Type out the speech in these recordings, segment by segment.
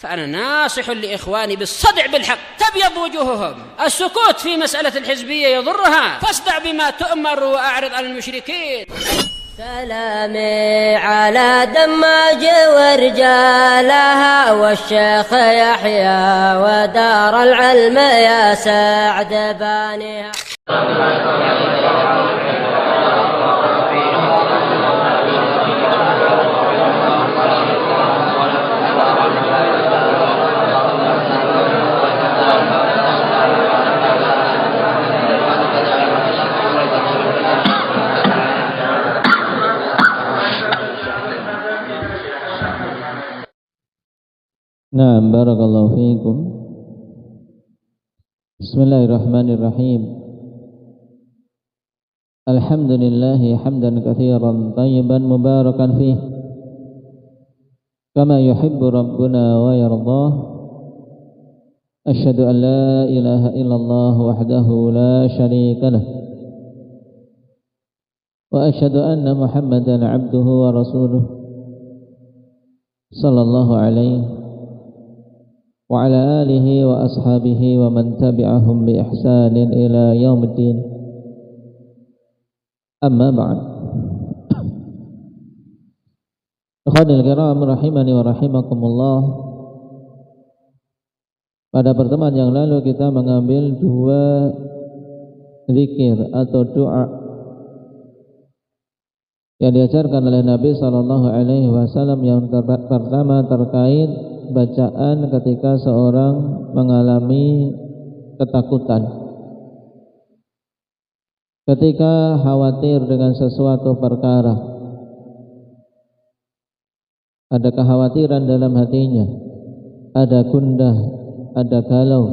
فأنا ناصح لإخواني بالصدع بالحق تبيض وجوههم. السكوت في مسألة الحزبية يضرها، فاصدع بما تؤمر وأعرض عن المشركين. سلامي على دماج ورجالها والشيخ يحيى ودار العلم يا سعد بانيها. Naam, barakallahu fiikum. Bismillahirrahmanirrahim. Alhamdulillahi hamdan katsiran tayyiban mubarakan fih kama yuhibbu rabbuna wa yardah. Asyhadu an la ilaha illallah wahdahu la syarika lah wa asyhadu anna Muhammadan abduhu wa rasuluh sallallahu alaihi wa ala alihi wa ashabihi wa man tabi'ahum bi ihsanin ila yaumiddin. Amma ba'd. Ikhwanil kiram rahimani wa rahimakumullah. Pada pertemuan yang lalu kita mengambil dua zikir atau doa yang diajarkan oleh Nabi sallallahu alaihi wasallam. Yang pertama terkait bacaan ketika seorang mengalami ketakutan, ketika khawatir dengan sesuatu perkara, ada kekhawatiran dalam hatinya, ada gundah, ada galau,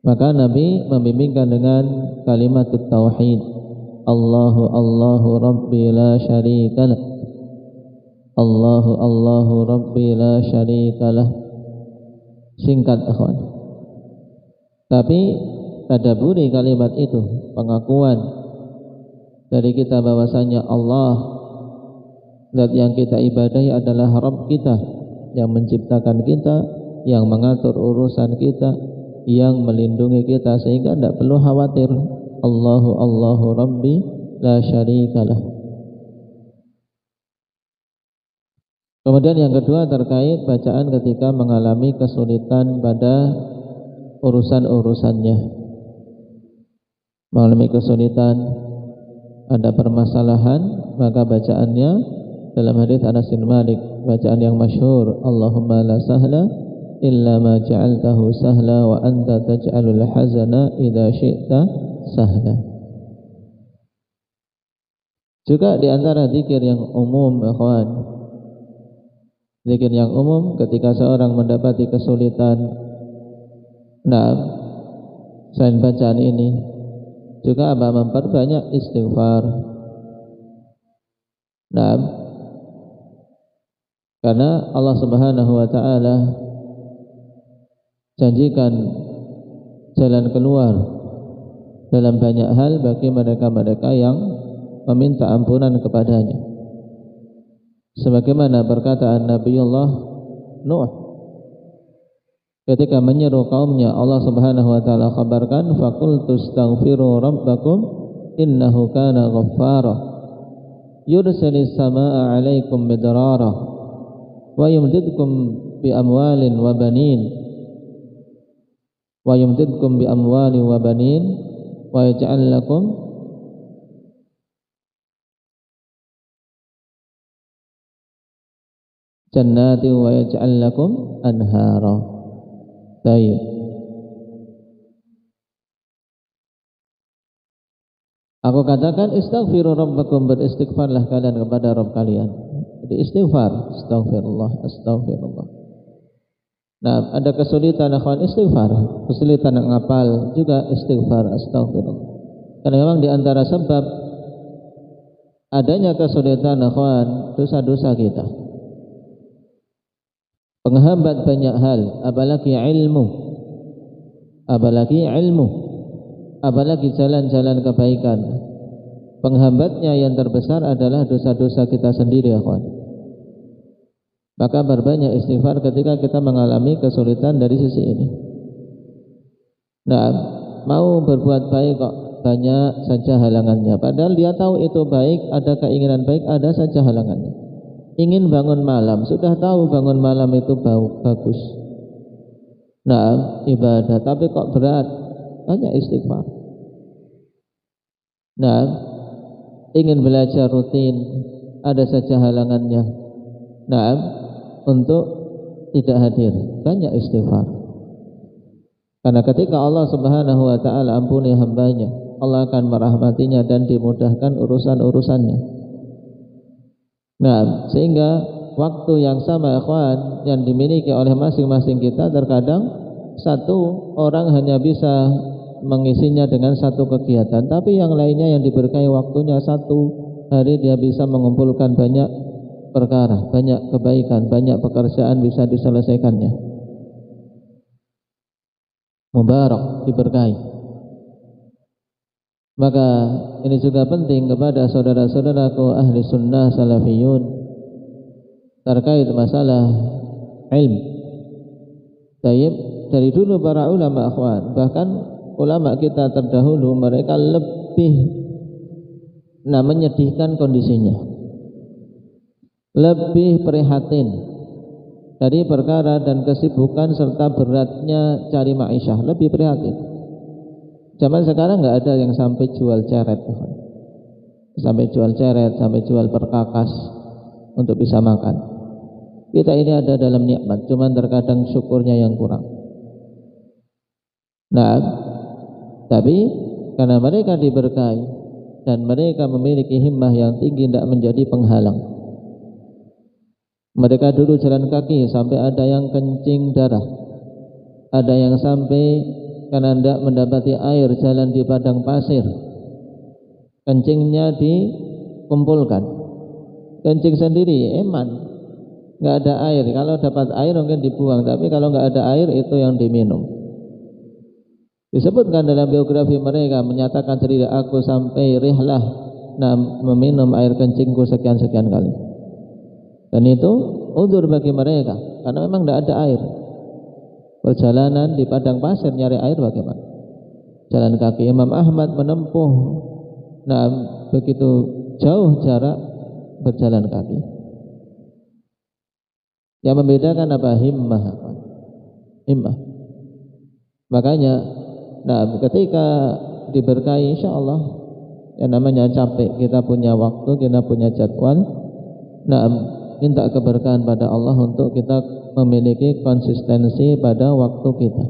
maka Nabi membimbingkan dengan kalimat tauhid, Allahu Allahu Rabbi la syarikalah, Allahu Allahu Rabbi la syarikalah. Singkat akhwan, tapi tadabburi kalimat itu, pengakuan dari kita bahwasanya Allah, zat yang kita ibadahi adalah Rabb kita, yang menciptakan kita, yang mengatur urusan kita, yang melindungi kita, sehingga tidak perlu khawatir. Allahu Allahu Rabbi la syarikalah. Kemudian yang kedua terkait bacaan ketika mengalami kesulitan pada urusan-urusannya, mengalami kesulitan, ada permasalahan, maka bacaannya dalam hadis Anas bin Malik, bacaan yang masyhur, Allahumma la sahla illa ma ja'altahu sahla wa anta taj'alul hazana idza syi'ta sahla. Juga di antara zikir yang umum, ikhwan, zikir yang umum ketika seorang mendapati kesulitan, nah, selain bacaan ini juga memperbanyak istighfar. Nah, karena Allah Subhanahu wa taala janjikan jalan keluar dalam banyak hal bagi mereka-mereka yang meminta ampunan kepadanya. Sebagaimana perkataan Nabiullah Nuh ketika menyeru kaumnya, Allah Subhanahu wa taala kabarkan, faqultu astaghfiru rabbakum innahu kana ghaffara yursilis samaa'a 'alaikum midrara wa yumdidkum bi amwalin wa banin wa yaj'al lakum jannati wa yaj'al lakum anhara. Baik. Aku katakan istaghfiru rabbakum, beristighfarlah kalian kepada Rabb kalian. Jadi istighfar, astaghfirullah, astaghfirullah. Nah, ada kesulitan akhwan, istighfar. Kesulitan ngapal juga istighfar, astaghfirullah. Karena memang di antara sebab adanya kesulitan akhwan, dosa-dosa kita, penghambat banyak hal, apalagi ilmu, apalagi jalan-jalan kebaikan. Penghambatnya yang terbesar adalah dosa-dosa kita sendiri, akhwan. Maka berbanyak istighfar ketika kita mengalami kesulitan dari sisi ini. Nah, mau berbuat baik kok banyak saja halangannya. Padahal dia tahu itu baik, ada keinginan baik, ada saja halangannya. Ingin bangun malam, sudah tahu bangun malam itu bagus. Nah, ibadah, tapi kok berat, banyak istighfar. Nah, ingin belajar rutin, ada saja halangannya. Nah, untuk tidak hadir, banyak istighfar. Karena ketika Allah Subhanahu wa taala ampuni hambanya, Allah akan merahmatinya dan dimudahkan urusan-urusannya. Nah, sehingga waktu yang sama ikhwan yang dimiliki oleh masing-masing kita, terkadang satu orang hanya bisa mengisinya dengan satu kegiatan, tapi yang lainnya yang diberkahi waktunya satu hari dia bisa mengumpulkan banyak perkara, banyak kebaikan, banyak pekerjaan bisa diselesaikannya. Mubarak, diberkahi. Maka ini juga penting kepada saudara-saudaraku ahli sunnah salafiyun terkait masalah ilmu. Tayyib, dari dulu para ulama akhwan, bahkan ulama kita terdahulu, mereka lebih menyedihkan kondisinya, lebih prihatin dari perkara dan kesibukan serta beratnya cari ma'isyah, lebih prihatin. Zaman sekarang nggak ada yang sampai jual ceret, sampai jual ceret, sampai jual perkakas untuk bisa makan. Kita ini ada dalam nikmat, cuman terkadang syukurnya yang kurang. Nah, tapi karena mereka diberkahi dan mereka memiliki himmah yang tinggi, tidak menjadi penghalang. Mereka dulu jalan kaki sampai ada yang kencing darah, ada yang sampai karena tidak mendapati air jalan di padang pasir, kencingnya dikumpulkan, kencing sendiri eman, nggak ada air. Kalau dapat air mungkin dibuang, tapi kalau nggak ada air itu yang diminum. Disebutkan dalam biografi mereka, menyatakan sendiri, aku sampai rihlah meminum air kencingku sekian-sekian kali. Dan itu udzur bagi mereka, karena memang tidak ada air. Perjalanan di padang pasir nyari air bagaimana? Jalan kaki. Imam Ahmad menempuh begitu jauh jarak berjalan kaki. Yang membedakan apa? Himmah. Himmah. Makanya ketika diberkahi insya Allah, yang namanya capek, kita punya waktu, kita punya jadwal, minta keberkahan pada Allah untuk kita memiliki konsistensi pada waktu kita.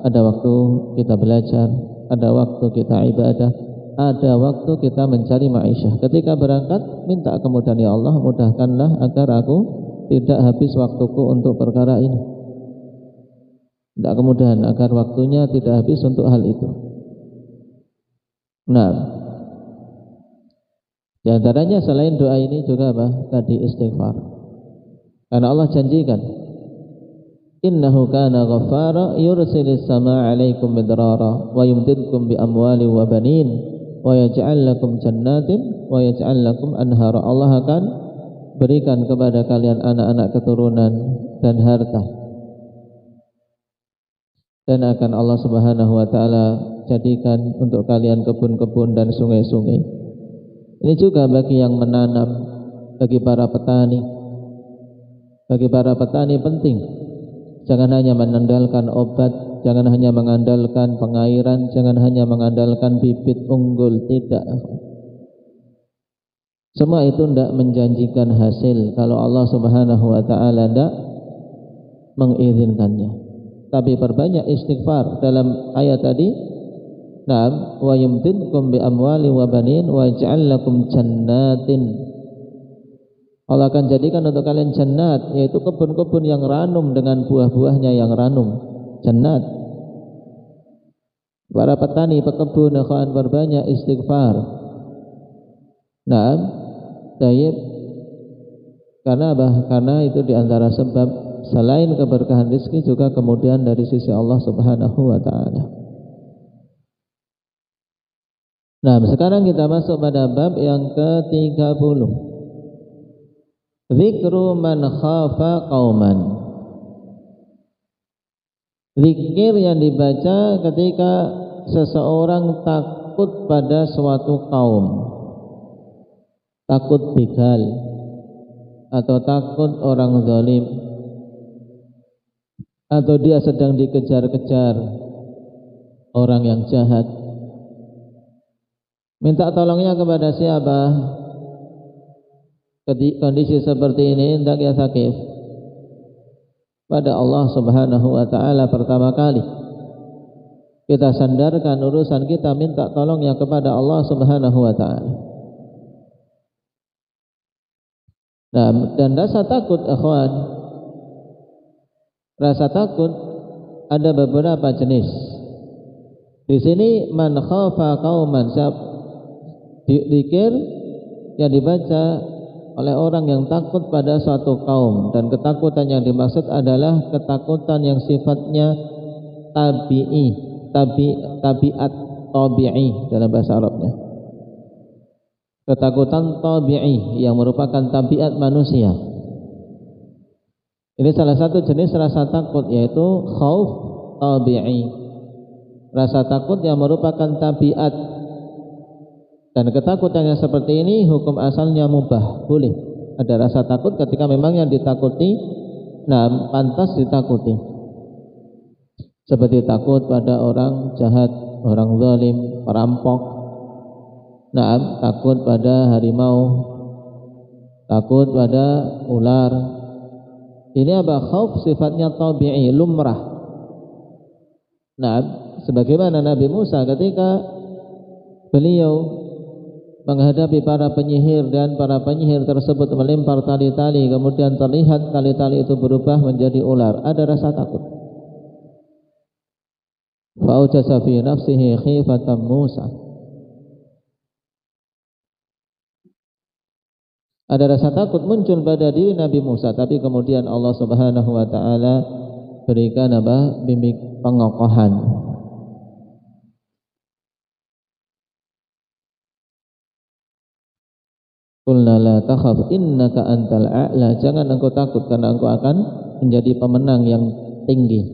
Ada waktu kita belajar, ada waktu kita ibadah, ada waktu kita mencari ma'isyah. Ketika berangkat, minta kemudahan, ya Allah, mudahkanlah agar aku tidak habis waktuku untuk perkara ini. Minta kemudahan agar waktunya tidak habis untuk hal itu. Di antaranya selain doa ini juga apa? Tadi istighfar. Karena Allah janjikan, innahu kana ghaffara yursilis samaa 'alaikum midrara wa yumdidkum bi amwali wa banin wa yaj'al lakum jannatin wa yaj'al lakum anhara. Allah akan berikan kepada kalian anak-anak keturunan dan harta, dan akan Allah Subhanahu wa taala jadikan untuk kalian kebun-kebun dan sungai-sungai. Ini juga bagi yang menanam, bagi para petani. Bagi para petani penting, jangan hanya mengandalkan obat, jangan hanya mengandalkan pengairan, jangan hanya mengandalkan bibit unggul, tidak. Semua itu tidak menjanjikan hasil kalau Allah Subhanahu wa taala tidak mengizinkannya. Tapi perbanyak istighfar dalam ayat tadi. Wa yumdidkum bi amwali wa banin wa yaj'al lakum jannatin. Allah akan jadikan untuk kalian jannat, yaitu kebun-kebun yang ranum dengan buah-buahnya yang ranum. Jannat. Para petani, pekebun akan berbanyak istighfar. Tayyib. Karena apa? Karena itu diantara sebab selain keberkahan rezeki juga kemudian dari sisi Allah Subhanahu wa taala. Sekarang kita masuk pada bab yang ke-30. Zikru man khafa qauman. Zikir yang dibaca ketika seseorang takut pada suatu kaum, takut begal atau takut orang zalim, atau dia sedang dikejar-kejar orang yang jahat. Minta tolongnya kepada siapa? Kondisi seperti ini hendak ya sakif pada Allah Subhanahu wa taala. Pertama kali kita sandarkan urusan kita, minta tolongnya kepada Allah Subhanahu wa taala. Nah, dan rasa takut, ikhwan, rasa takut ada beberapa jenis. Di sini man khafa qauman, zikir yang dibaca oleh orang yang takut pada suatu kaum, dan ketakutan yang dimaksud adalah ketakutan yang sifatnya tabiat tabi'i dalam bahasa Arabnya. Ketakutan tabi'i yang merupakan tabiat manusia. Ini salah satu jenis rasa takut, yaitu khauf tabi'i, rasa takut yang merupakan tabiat. Dan ketakutan yang seperti ini hukum asalnya mubah, boleh. Ada rasa takut ketika memang yang ditakuti pantas ditakuti. Seperti takut pada orang jahat, orang zalim, perampok. Takut pada harimau, takut pada ular. Ini apa? Khauf sifatnya tabi'i, lumrah. Sebagaimana Nabi Musa ketika beliau menghadapi para penyihir, dan para penyihir tersebut melempar tali-tali, kemudian terlihat tali-tali itu berubah menjadi ular. Ada rasa takut. Fa'ujasa fi nafsihi khifatan Musa. Ada rasa takut muncul pada diri Nabi Musa, tapi kemudian Allah Subhanahu wa taala berikan bimbing pengokohan. Qulna la takhaf innaka antal a'la, jangan engkau takut karena engkau akan menjadi pemenang yang tinggi,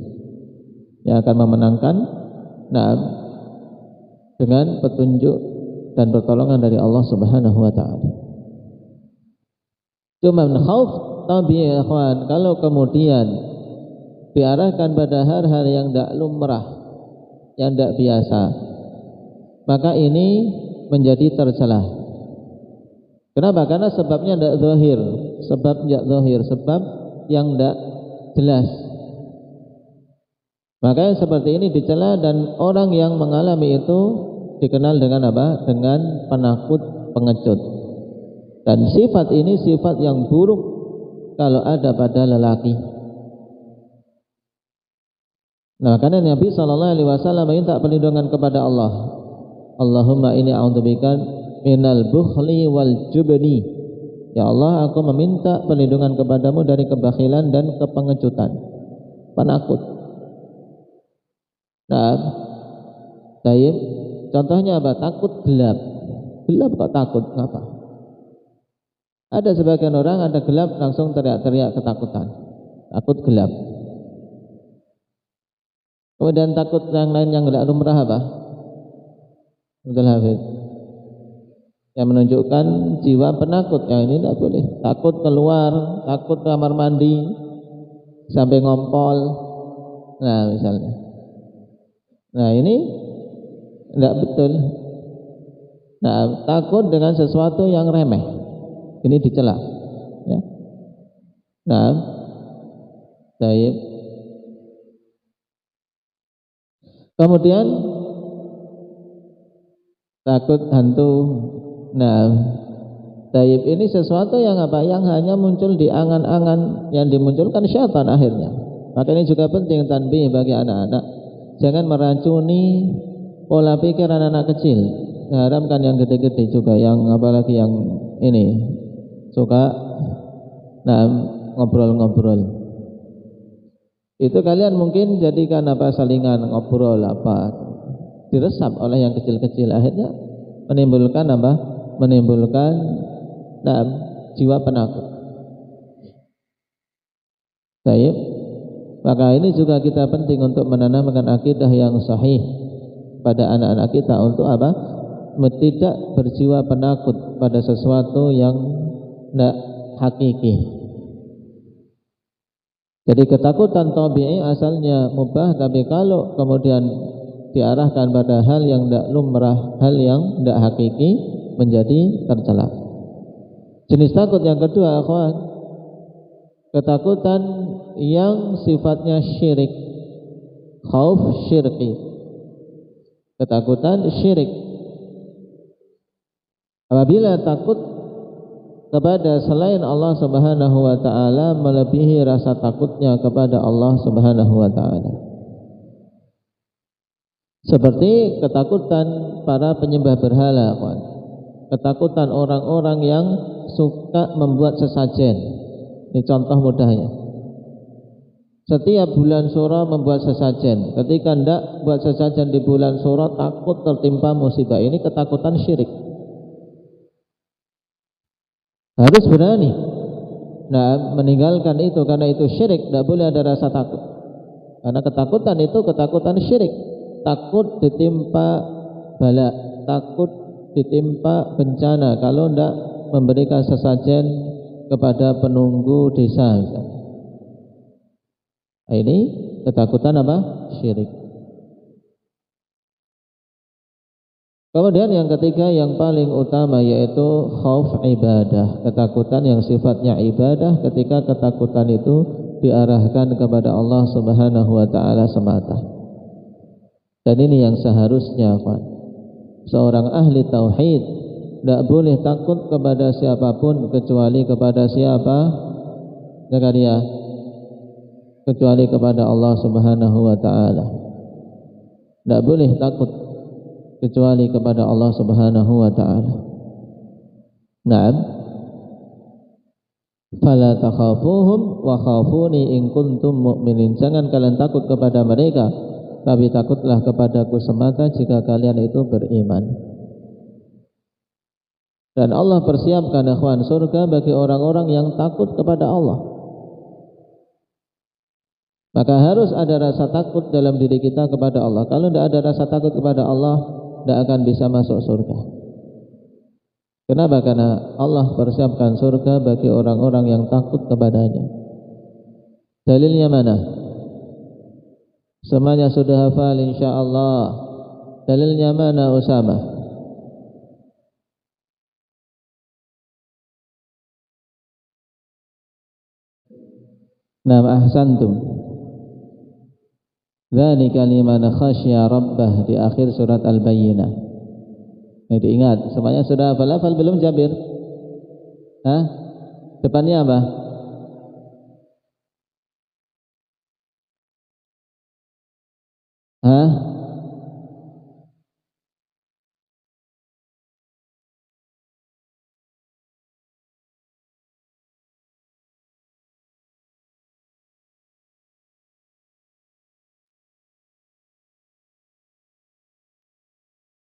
yang akan memenangkan dengan petunjuk dan pertolongan dari Allah Subhanahu wa taala. Cuma khauf tabi'i, ikhwan, kalau kemudian diarahkan pada hal-hal yang tidak lumrah, yang tidak biasa, maka ini menjadi tercela. Kenapa? Karena sebabnya tidak zahir, sebab yang tidak jelas. Makanya seperti ini dicela, dan orang yang mengalami itu dikenal dengan apa? Dengan penakut, pengecut. Dan sifat ini sifat yang buruk kalau ada pada lelaki. Karena Nabi SAW minta perlindungan kepada Allah. Allahumma inni a'udzubika minal bukhli wal jubni. Ya Allah, aku meminta perlindungan kepadamu dari kebakhilan dan kepengecutan, penakut. Contohnya apa? Takut gelap. Gelap kok takut? Kenapa? Ada sebagian orang ada gelap langsung teriak-teriak ketakutan, takut gelap. Kemudian takut yang lain yang tidak lumrah apa? Betul, Hafid? Yang menunjukkan jiwa penakut, yang ini tidak boleh. Takut keluar, takut kamar mandi sampai ngompol, misalnya. Ini tidak betul. Takut dengan sesuatu yang remeh, ini dicela. Ya. Baik. Kemudian takut hantu. Taib ini sesuatu yang apa? Yang hanya muncul di angan-angan, yang dimunculkan syaitan akhirnya. Maka ini juga penting tanbih bagi anak-anak. Jangan meracuni pola pikir anak-anak kecil. Haramkan yang gede-gede juga, yang apalagi yang ini suka ngobrol-ngobrol. Itu kalian mungkin jadikan apa? Salingan ngobrol apa? Diresap oleh yang kecil-kecil, akhirnya menimbulkan apa? Menimbulkan jiwa penakut. Baik. Maka ini juga kita penting untuk menanamkan akidah yang sahih pada anak-anak kita untuk apa? Tidak berjiwa penakut pada sesuatu yang tidak hakiki. Jadi ketakutan tabi'i asalnya mubah, tapi kalau kemudian diarahkan pada hal yang tidak lumrah, hal yang tidak hakiki, menjadi tercela. Jenis takut yang kedua, akhwan, ketakutan yang sifatnya syirik, khauf syirki, ketakutan syirik. Apabila takut kepada selain Allah Subhanahu wa taala melebihi rasa takutnya kepada Allah Subhanahu wa taala. Seperti ketakutan para penyembah berhala, kawan. Ketakutan orang-orang yang suka membuat sesajen. Ini contoh mudahnya. Setiap bulan Syura membuat sesajen. Ketika hendak buat sesajen di bulan Syura takut tertimpa musibah. Ini ketakutan syirik. Harus berani. Nah, meninggalkan itu karena itu syirik, tidak boleh ada rasa takut. Karena ketakutan itu ketakutan syirik. Takut ditimpa bala, takut ditimpa bencana kalau tidak memberikan sesajen kepada penunggu desa. Ini ketakutan apa? Syirik. Kemudian yang ketiga yang paling utama yaitu khauf ibadah, ketakutan yang sifatnya ibadah ketika ketakutan itu diarahkan kepada Allah Subhanahu wa taala semata. Dan ini yang seharusnya, Pak. Seorang ahli tauhid tidak boleh takut kepada siapapun kecuali kepada siapa? Zakaria. Kecuali kepada Allah Subhanahu wa taala. Tidak boleh takut kecuali kepada Allah Subhanahu wa taala. Naam. Fala takhafuhum wa khafuni in kuntum mu'minin. Jangan kalian takut kepada mereka, tapi takutlah kepadaku semata jika kalian itu beriman. Dan Allah persiapkan ikhwan surga bagi orang-orang yang takut kepada Allah. Maka harus ada rasa takut dalam diri kita kepada Allah. Kalau tidak ada rasa takut kepada Allah, tidak akan bisa masuk surga. Kenapa? Karena Allah persiapkan surga bagi orang-orang yang takut kepadanya. Dalilnya mana? Semuanya sudah hafal insyaallah. Dalilnya mana Usama? Naam, ahsantum. Dzalika liman khasyya rabbah di akhir surat Al-Bayyinah. Ini diingat, semuanya sudah hafal belum Jabir? Hah? Depannya apa? Hah?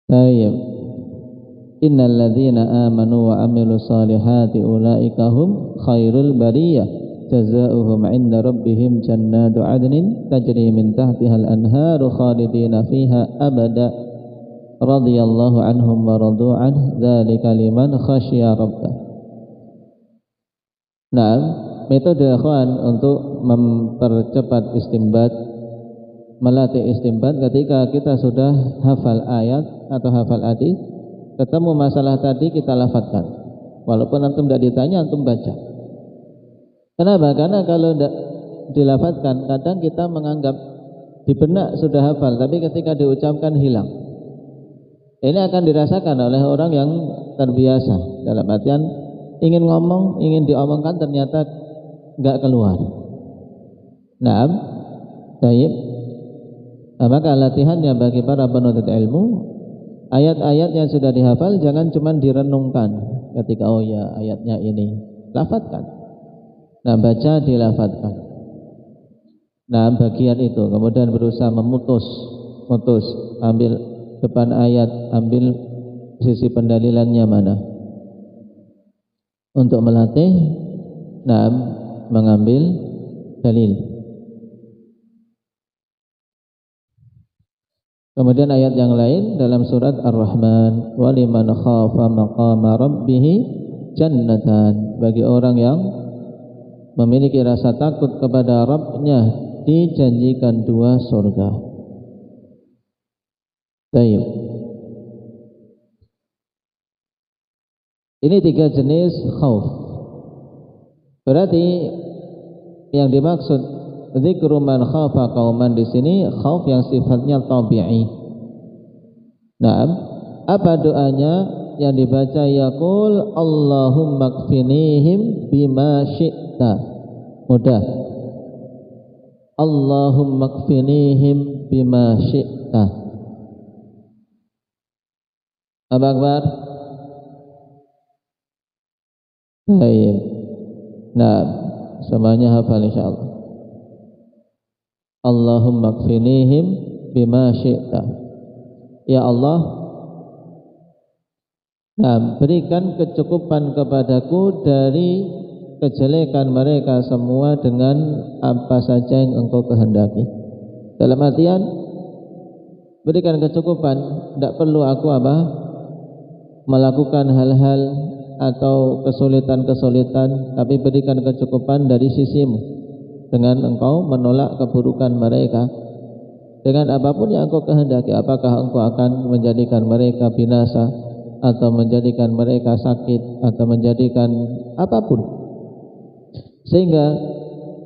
Baik. Innal ladzina amanu wa amilus solihati ulaika hum khairul bariyah jazaohum 'inda rabbihim jannatu 'adnin tajri min tahtihal anharu khalidina fiha abada radhiyallahu anhum wa radu an dzalika liman khasyya rabbah. Nah, metode ikhwan untuk mempercepat istinbat, melatih istinbat ketika kita sudah hafal ayat atau hafal hadis, ketemu masalah tadi kita lafadzkan. Walaupun antum tidak ditanya, antum baca. Kenapa? Karena kalau tidak dilafadzkan, kadang kita menganggap di benak sudah hafal, tapi ketika diucapkan hilang. Ini akan dirasakan oleh orang yang terbiasa. Dalam artian ingin ngomong, ingin diomongkan, ternyata enggak keluar. Naam, baik. Nah, maka latihannya bagi para penuntut ilmu, ayat-ayat yang sudah dihafal jangan cuma direnungkan ketika oh ya ayatnya ini, lafadzkan. Nah, baca dilafadzkan. Nah, bagian itu kemudian berusaha memutus, ambil depan ayat, ambil sisi pendalilannya mana. Untuk melatih, nah, mengambil dalil. Kemudian ayat yang lain dalam surat Ar-Rahman, wa liman khafa maqama rabbih jannatan, bagi orang yang memiliki rasa takut kepada Rabb-nya dijanjikan 2 surga. Baik. Ini 3 jenis khauf. Berarti yang dimaksud zikru man khafa qauman di sini khauf yang sifatnya tabi'i. Naam, apa doanya yang dibaca? Yaqul Allahumma kfinihim bima syi'ta. Mudah. Allahumma kfinihim bima syi'ta. Apa akbar? Baik. Nah, semuanya hafal insyaallah. Allahumma kfinihim bima syi'ta. Ya Allah, nah, berikan kecukupan kepadaku dari kejelekan mereka semua dengan apa saja yang Engkau kehendaki. Dalam artian berikan kecukupan, tidak perlu aku melakukan hal-hal atau kesulitan-kesulitan, tapi berikan kecukupan dari sisimu dengan Engkau menolak keburukan mereka dengan apapun yang Engkau kehendaki. Apakah Engkau akan menjadikan mereka binasa, atau menjadikan mereka sakit, atau menjadikan apapun. Sehingga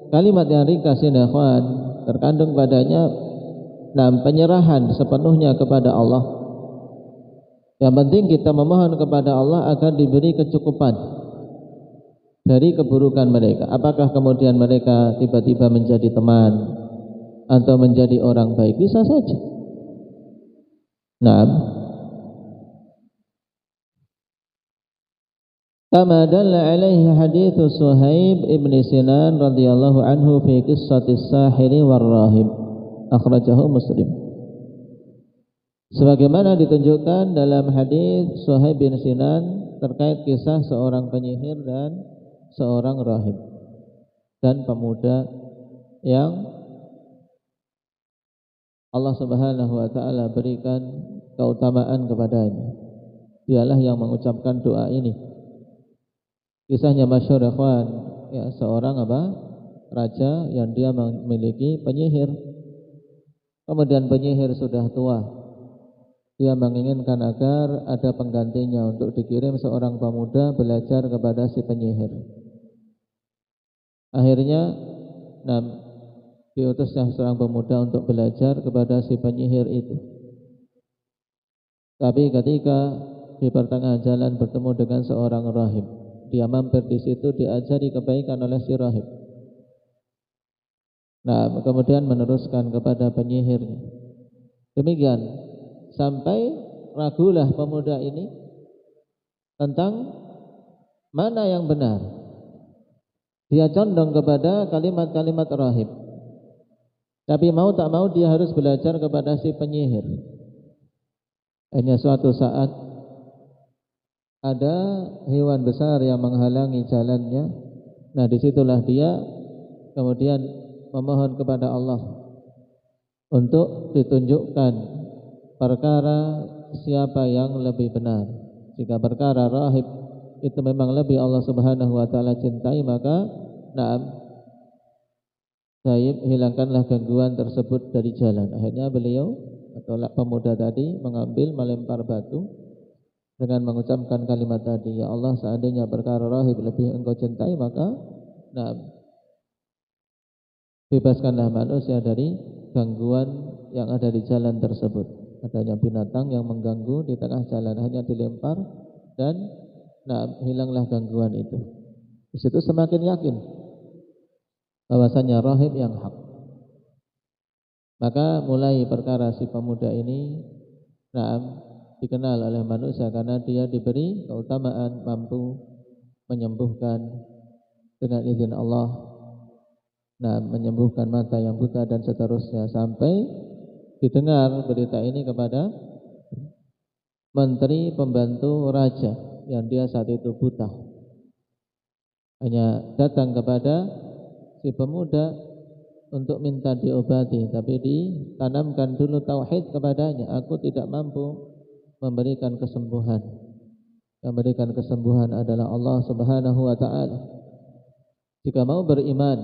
kalimat yang ringkas ini ikhwan terkandung padanya penyerahan sepenuhnya kepada Allah. Yang penting kita memohon kepada Allah agar diberi kecukupan dari keburukan mereka. Apakah kemudian mereka tiba-tiba menjadi teman atau menjadi orang baik? Bisa saja. Naam. Kama dalla alaihi hadithu Suhaib ibn Sinan radhiyallahu anhu fi qissatis sahiri war rahib, akhrajahu Muslim. Sebagaimana ditunjukkan dalam hadis Suhaib bin Sinan terkait kisah seorang penyihir dan seorang rahib dan pemuda yang Allah Subhanahu wa taala berikan keutamaan kepadanya. Dialah yang mengucapkan doa ini. Kisahnya masyhur ikhwan, ya, seorang raja yang dia memiliki penyihir. Kemudian penyihir sudah tua. Dia menginginkan agar ada penggantinya untuk dikirim seorang pemuda belajar kepada si penyihir. Akhirnya diutusnya seorang pemuda untuk belajar kepada si penyihir itu. Tapi ketika di pertengahan jalan bertemu dengan seorang rahib, dia mampir di situ, diajari kebaikan oleh si rahib. Nah, kemudian meneruskan kepada penyihirnya. Demikian sampai ragulah pemuda ini tentang mana yang benar. Dia condong kepada kalimat-kalimat rahib. Tapi mau tak mau dia harus belajar kepada si penyihir. Hanya suatu saat ada hewan besar yang menghalangi jalannya. Nah, disitulah dia kemudian memohon kepada Allah untuk ditunjukkan perkara siapa yang lebih benar. Jika perkara rahib itu memang lebih Allah Subhanahu wa taala cintai, maka Saib, hilangkanlah gangguan tersebut dari jalan. Akhirnya beliau atau pemuda tadi melempar batu dengan mengucapkan kalimat tadi, ya Allah, seandainya perkara rahib lebih Engkau cintai, maka bebaskanlah manusia dari gangguan yang ada di jalan tersebut. Adanya binatang yang mengganggu di tengah jalan, hanya dilempar dan hilanglah gangguan itu. Di situ semakin yakin bahwasanya rahib yang hak. Maka mulai perkara si pemuda ini dikenal oleh manusia karena dia diberi keutamaan mampu menyembuhkan dengan izin Allah, menyembuhkan mata yang buta dan seterusnya, sampai didengar berita ini kepada menteri pembantu raja yang dia saat itu buta. Hanya datang kepada si pemuda untuk minta diobati, tapi ditanamkan dulu tauhid kepadanya. Aku tidak mampu memberikan kesembuhan. Yang memberikan kesembuhan adalah Allah Subhanahu wa taala. Jika mau beriman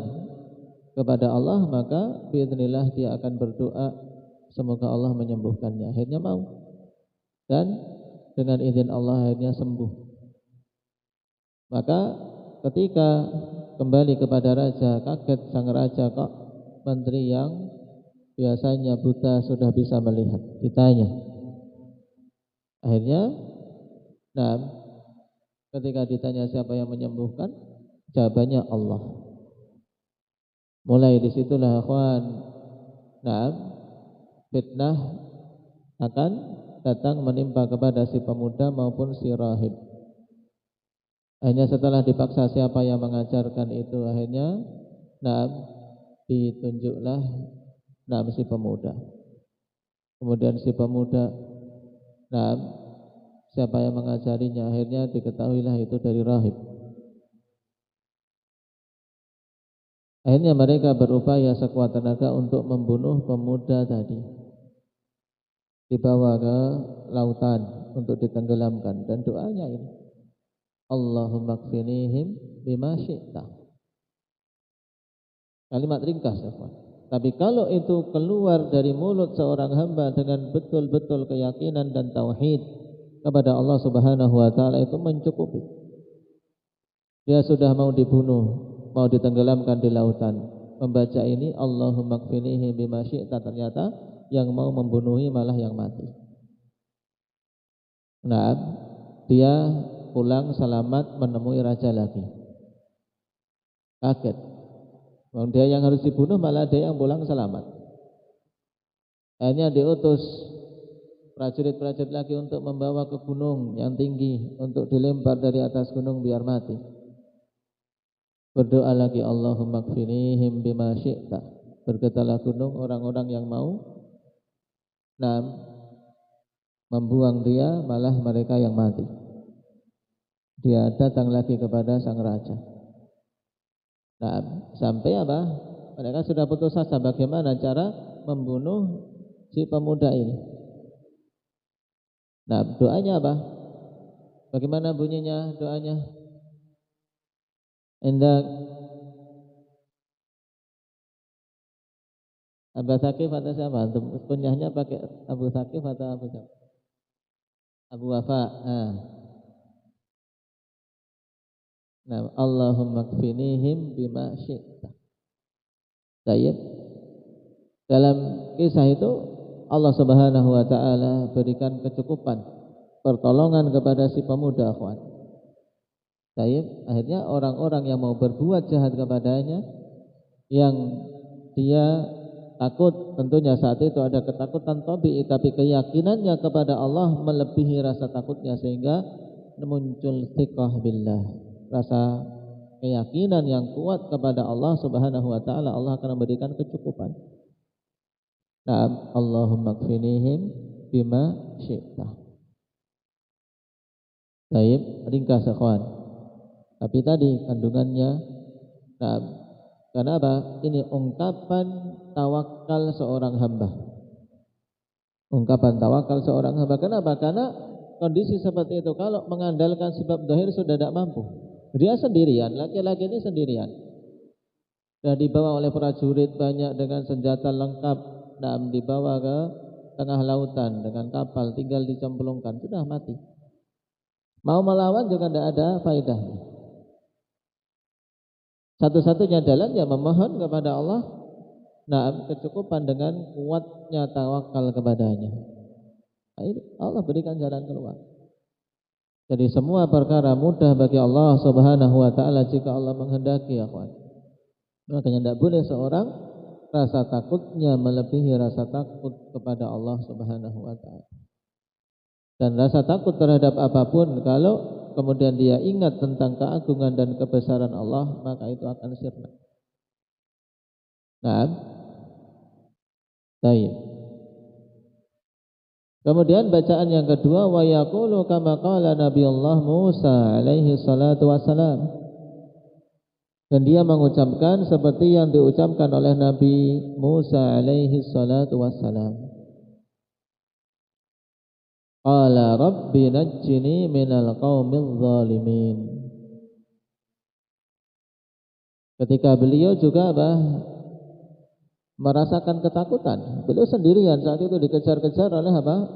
kepada Allah, maka biidznillah dia akan berdoa semoga Allah menyembuhkannya. Akhirnya mau, dan dengan izin Allah akhirnya sembuh. Maka ketika kembali kepada raja, kaget sang raja, kok menteri yang biasanya buta sudah bisa melihat, ditanya. Akhirnya, nah, ketika ditanya siapa yang menyembuhkan, jawabannya Allah. Mulai disitulah akhwan, nah, fitnah akan datang menimpa kepada si pemuda maupun si rahib. Hanya setelah dipaksa siapa yang mengajarkan itu, akhirnya nah, ditunjuklah nah, si pemuda. Kemudian si pemuda, nah, siapa yang mengajarinya, akhirnya diketahuilah itu dari rahib. Akhirnya mereka berupaya sekuat tenaga untuk membunuh pemuda tadi. Dibawa ke lautan untuk ditenggelamkan, dan doanya ini, Allahumma kfinihim bima syi'ta. Kalimat ringkas ya, Pak. Tapi kalau itu keluar dari mulut seorang hamba dengan betul-betul keyakinan dan tauhid kepada Allah Subhanahu wa taala, itu mencukupi. Dia sudah mau dibunuh, mau ditenggelamkan di lautan, membaca ini Allahumma kfinihim bima syi'ta, ternyata yang mau membunuhi malah yang mati. Nah, dia pulang selamat menemui raja lagi. Kaget. Dia yang harus dibunuh malah dia yang pulang selamat. Akhirnya diutus prajurit-prajurit lagi untuk membawa ke gunung yang tinggi, untuk dilempar dari atas gunung biar mati. Berdoa lagi Allahumma kfinihim bima syi'ta. Berkatalah gunung, orang-orang yang mau membuang dia, malah mereka yang mati. Dia datang lagi kepada sang raja. Nah, sampai apa? Mereka sudah putus asa bagaimana cara membunuh si pemuda ini. Nah, doanya apa? Bagaimana bunyinya doanya? Indah Abu Thaqif atau siapa? Kunyahnya pakai Abu Thaqif atau Abu siapa? Abu Wafa. Nah, Allahumma kfinihim bima syi'ta. Baik. Dalam kisah itu Allah Subhanahu wa taala berikan kecukupan, pertolongan kepada si pemuda, akhwan. Baik, akhirnya orang-orang yang mau berbuat jahat kepadanya, yang dia takut, tentunya saat itu ada ketakutan tabi'i, tapi keyakinannya kepada Allah melebihi rasa takutnya, sehingga muncul thiqah billah, rasa keyakinan yang kuat kepada Allah Subhanahu wa taala. Allah akan memberikan kecukupan. Nah, Allahumma kfinihim bima syi'ta. Baik, ringkas akhwan. Tapi tadi kandungannya, nah, kenapa? Ini ungkapan tawakal seorang hamba. Ungkapan tawakal seorang hamba. Kenapa? Karena kondisi seperti itu, kalau mengandalkan sebab zahir sudah tidak mampu. Dia sendirian, laki-laki ini sendirian. Sudah dibawa oleh prajurit banyak dengan senjata lengkap, dan dibawa ke tengah lautan dengan kapal, tinggal dicemplungkan, sudah mati. Mau melawan juga tidak ada faedahnya. Satu-satunya jalan ya memohon kepada Allah, nah, kecukupan dengan kuatnya tawakal kepadanya. Nah, ini Allah berikan jalan keluar. Jadi semua perkara mudah bagi Allah Subhanahu wa taala jika Allah menghendaki, ya kawan. Makanya tidak boleh seorang rasa takutnya melebihi rasa takut kepada Allah Subhanahu wa taala. Dan rasa takut terhadap apapun, kalau kemudian dia ingat tentang keagungan dan kebesaran Allah, maka itu akan sirna. Nah, baik. Kemudian bacaan yang kedua, wa yaqulu kama qala Nabiullah Musa alaihi salatu wassalam. dan dia mengucapkan seperti yang diucapkan oleh Nabi Musa alaihi salatu wassalam. Qala rabbi najjini minal qaumil zalimin. Ketika beliau juga merasakan ketakutan. Beliau sendirian saat itu dikejar-kejar oleh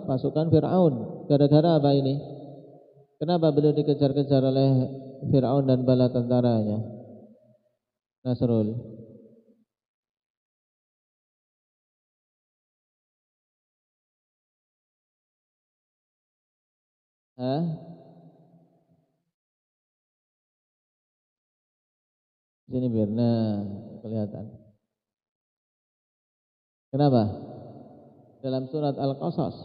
pasukan Fir'aun. Gara-gara apa ini? Kenapa beliau dikejar-kejar oleh Fir'aun dan bala tentaranya? Nasrul. Sini biar kelihatan. Kenapa? Dalam surat Al-Qasas.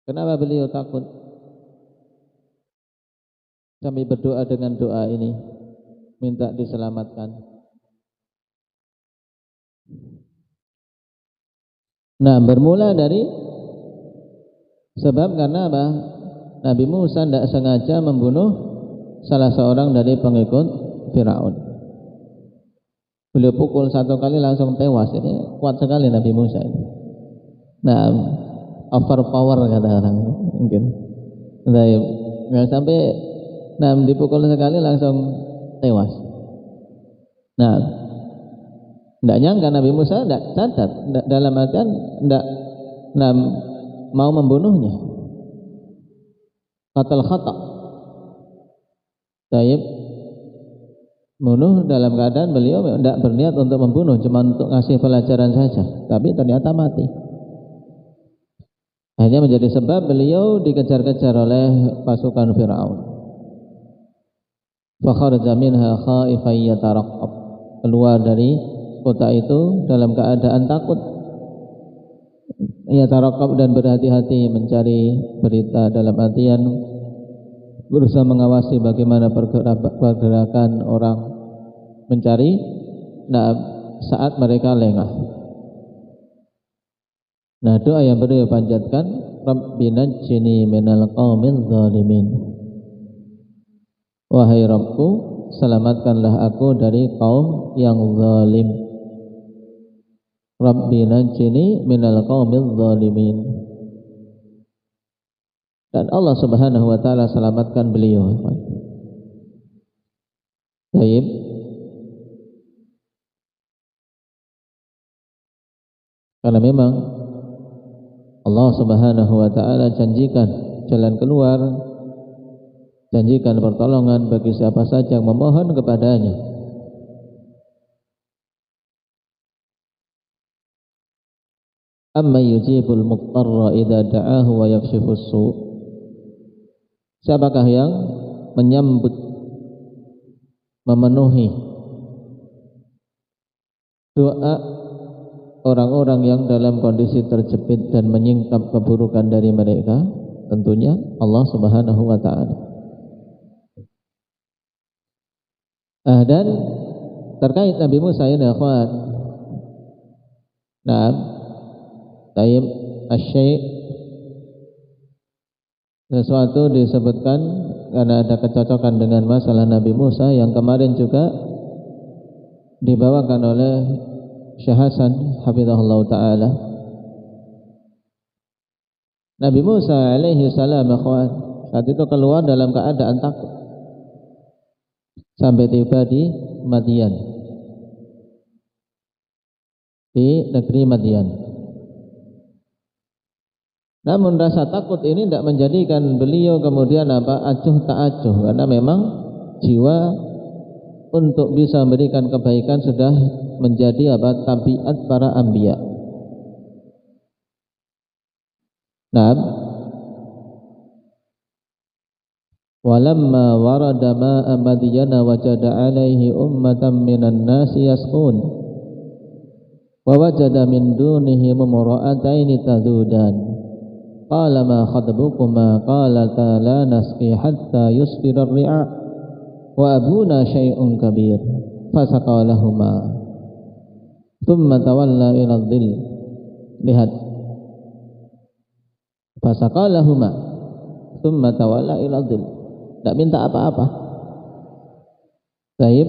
Kenapa beliau takut? Kami berdoa dengan doa ini, minta diselamatkan. Nah, bermula dari sebab karena apa? Nabi Musa tidak sengaja membunuh salah seorang dari pengikut Fir'aun. Beliau pukul satu kali langsung tewas. Ini kuat sekali Nabi Musa ini. Nah, overpower kata orang mungkin. Nah, sampai dipukul sekali langsung tewas. Nah, tidak nyangka Nabi Musa tidak sadar dalam artian tidak mau membunuhnya. Qatal khata. Taib bunuh dalam keadaan beliau tidak berniat untuk membunuh, cuma untuk ngasih pelajaran saja, tapi ternyata mati. Akhirnya menjadi sebab beliau dikejar-kejar oleh pasukan Fir'aun. Fa kharaja minha khaifan yataraqqab. Keluar dari kota itu dalam keadaan takut. Yataraqqab dan berhati-hati mencari berita, dalam artian berusaha mengawasi bagaimana pergerakan orang mencari saat mereka lengah. Nah, doa yang beliau panjatkan, Rabbi najjini minal qaumil zalimin. Wahai Rabbku, selamatkanlah aku dari kaum yang zalim. Rabbi najjini minal qaumil zalimin. Dan Allah Subhanahu wa taala selamatkan beliau. Baik. Karena memang Allah Subhanahu wa taala janjikan jalan keluar, janjikan pertolongan bagi siapa saja yang memohon kepadanya. Amma yujibul muqtarra idza da'ahu wa yakshifus su'. Siapakah yang menyambut, memenuhi doa orang-orang yang dalam kondisi terjepit dan menyingkap keburukan dari mereka? Tentunya Allah Subhanahu wa ta'ala. Dan terkait Nabi Musa ini akhwan, taib asy-syai' sesuatu disebutkan karena ada kecocokan dengan masalah Nabi Musa yang kemarin juga dibawakan oleh Syekh Hasan hafizahullah ta'ala. Nabi Musa alaihi salam saat itu keluar dalam keadaan takut sampai tiba di Madian, di negeri Madian. Namun rasa takut ini tidak menjadikan beliau kemudian acuh tak acuh, karena memang jiwa untuk bisa memberikan kebaikan sudah menjadi tabiat para anbiya. Walamma warada ma'a Madyana wajada alaihi ummatan minan nasi yasqun wa wajada min dunihim imra'ataini tazudan. Qala ma khatbukuma qalata la nasqi hatta yusfira ar-ri'a wa abuna syai'un kabir fasaqa lahumā thumma tawalla ila dhil. Lihat, fasaqa lahumā thumma tawalla ila dhil. tidak minta apa-apa. Taib.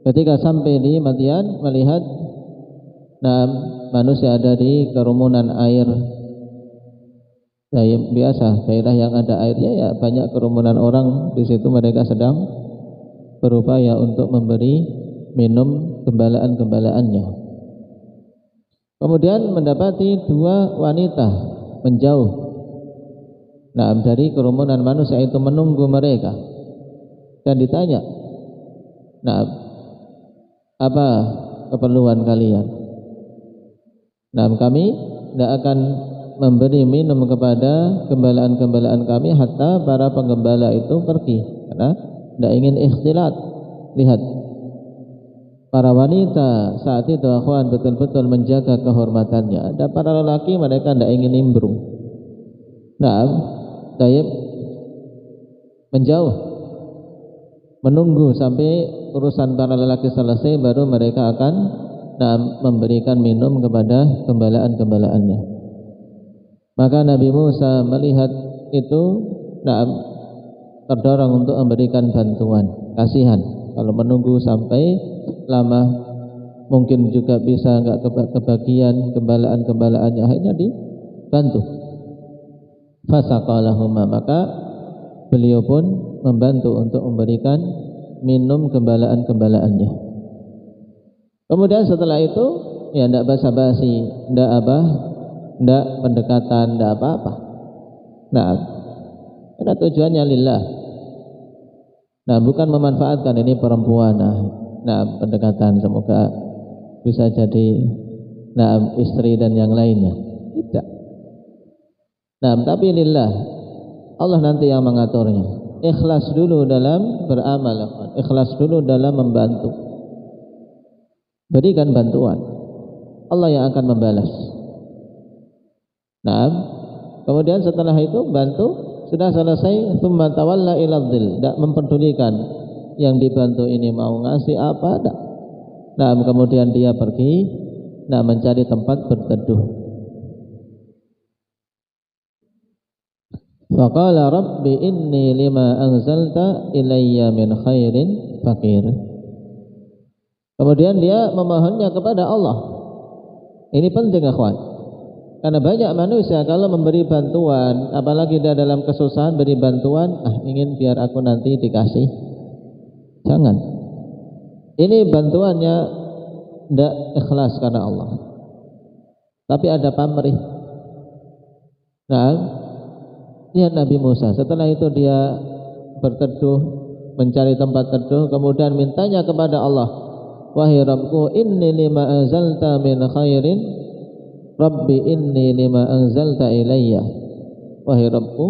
Ketika sampai di Madian melihat manusia ada di kerumunan air. Taib, biasa daerah yang ada airnya ya banyak kerumunan orang di situ, mereka sedang berupaya untuk memberi minum gembalaan-gembalaannya. Kemudian mendapati dua wanita menjauh dari kerumunan manusia itu menunggu mereka dan ditanya, apa keperluan kalian? Kami tidak akan memberi minum kepada gembalaan-gembalaan kami hatta para penggembala itu pergi, karena tidak ingin ikhtilat. Lihat, para wanita saat itu akhwan betul-betul menjaga kehormatannya. Ada para lelaki mereka tidak ingin nimbrung. Taib menjauh, menunggu sampai urusan para lelaki selesai, baru mereka akan memberikan minum kepada gembalaan-gembalaannya. Maka Nabi Musa melihat itu, terdorong untuk memberikan bantuan. Kasihan kalau menunggu sampai lama, mungkin juga bisa enggak kebagian gembalaan-gembalaannya, akhirnya dibantu. Fasaqalahuma, maka beliau pun membantu untuk memberikan minum gembalaan-gembalaannya. Kemudian setelah itu ya tidak basa-basi, tidak pendekatan, tidak apa-apa. Karena tujuannya lillah. Bukan memanfaatkan ini perempuan. Pendekatan semoga bisa jadi istri dan yang lainnya. Tidak. Tapi lillah. Allah nanti yang mengaturnya. Ikhlas dulu dalam beramal, ikhlas dulu dalam membantu. Berikan bantuan, Allah yang akan membalas. Kemudian setelah itu bantu, sudah selesai, tsumma tawalla ila dhil, tidak memperdulikan yang dibantu ini mau ngasih apa, tidak. Kemudian dia pergi, mencari tempat berteduh. Faqala rabbi inni lima anzalta ilayya min khairin faqir. Kemudian dia memohonnya kepada Allah. Ini penting akhwan, karena banyak manusia kalau memberi bantuan, apalagi dia dalam kesusahan beri bantuan, ingin biar aku nanti dikasih. Jangan. Ini bantuannya tidak ikhlas karena Allah, tapi ada pamrih. Lihat Nabi Musa, setelah itu dia berteduh, mencari tempat teduh, kemudian mintanya kepada Allah, wahai Rabbku, inni lima anzalta min khairin, Rabbi inni lima anzalta ilayya. Wahai Rabbku,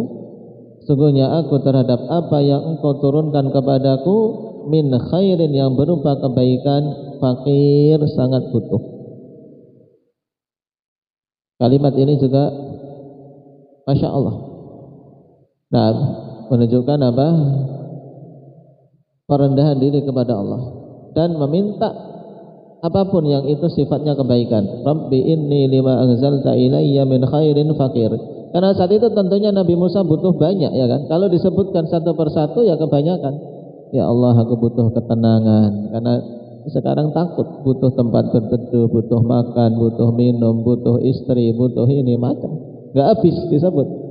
sungguhnya aku terhadap apa yang engkau turunkan kepadaku, min khairin, yang berupa kebaikan, fakir, sangat butuh. Kalimat ini juga Masya Allah. Menunjukkan apa? Perendahan diri kepada Allah dan meminta apapun yang itu sifatnya kebaikan. Rabbi inni lima anzalta ilayya min khairin fakir. Karena saat itu tentunya Nabi Musa butuh banyak, ya kan? Kalau disebutkan satu persatu ya kebanyakan. Ya Allah, aku butuh ketenangan karena sekarang takut, butuh tempat berteduh, butuh makan, butuh minum, butuh istri, butuh ini macam. Enggak habis disebut.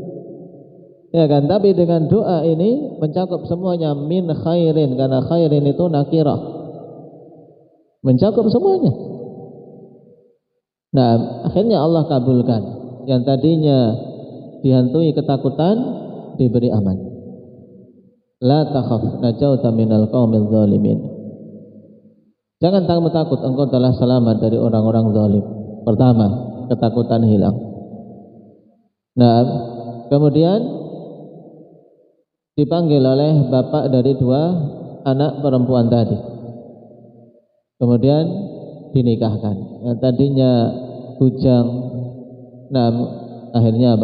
Ya kan, tapi dengan doa ini mencakup semuanya, min khairin, karena khairin itu nakirah, mencakup semuanya. Akhirnya Allah kabulkan. Yang tadinya dihantui ketakutan diberi aman. La takhaf, najauta minal qaumil zalimin. Jangan takut, engkau telah selamat dari orang-orang zalim. Pertama, ketakutan hilang. Kemudian dipanggil oleh bapak dari dua anak perempuan tadi. Kemudian dinikahkan. Yang tadinya bujang, akhirnya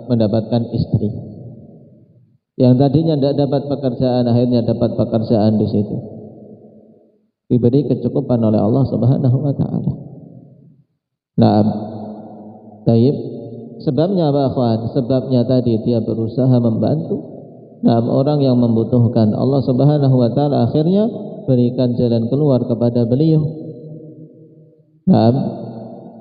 mendapatkan istri. Yang tadinya tidak dapat pekerjaan, akhirnya dapat pekerjaan di situ. Diberi kecukupan oleh Allah Subhanahu wa taala. Taib. Sebabnya apa, akhwan? Sebabnya tadi dia berusaha membantu. Nah, orang yang membutuhkan, Allah Subhanahu wa taala akhirnya berikan jalan keluar kepada beliau. Nah,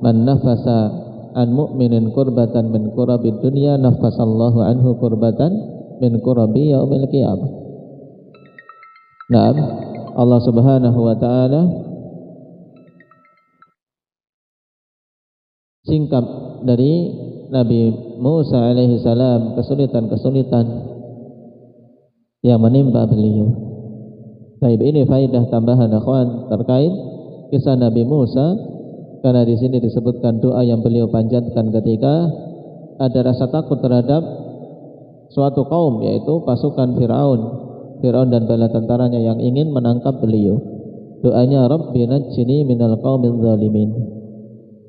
man nafasa an mu'minin kurbatan min kurabid dunya nafasallahu anhu kurbatan min kurabi yaumil qiyamah. Nah, Allah Subhanahu wa taala singkap dari Nabi Musa alaihi salam kesulitan-kesulitan yang menimpa beliau. Baik, ini faedah tambahan akhwan terkait kisah Nabi Musa, karena di sini disebutkan doa yang beliau panjatkan ketika ada rasa takut terhadap suatu kaum, yaitu pasukan Fir'aun dan bala tentaranya yang ingin menangkap beliau. Doanya Rabbi najjini minal qaumil zalimin.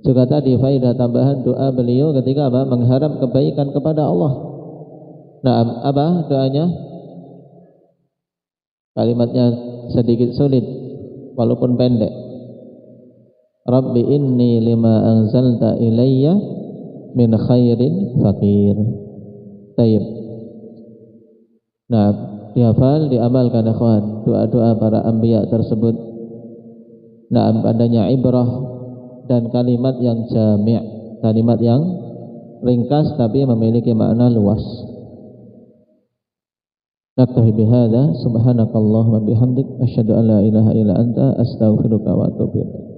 Juga tadi faedah tambahan doa beliau ketika mengharap kebaikan kepada Allah. Nah, apa doanya? Kalimatnya sedikit sulit walaupun pendek. Rabbi inni lima anzalta ilayya min khairin fakir. Tayyib. Nah, dihafal, diamalkan akhwan doa-doa para anbiya tersebut. Nah, adanya ibrah dan kalimat yang jami', kalimat yang ringkas tapi memiliki makna luas. Naktafi bihadza, subhanakallahumma bihamdik, asyhadu an la ilaha illa anta, astaghfiruka wa atubu ilaik.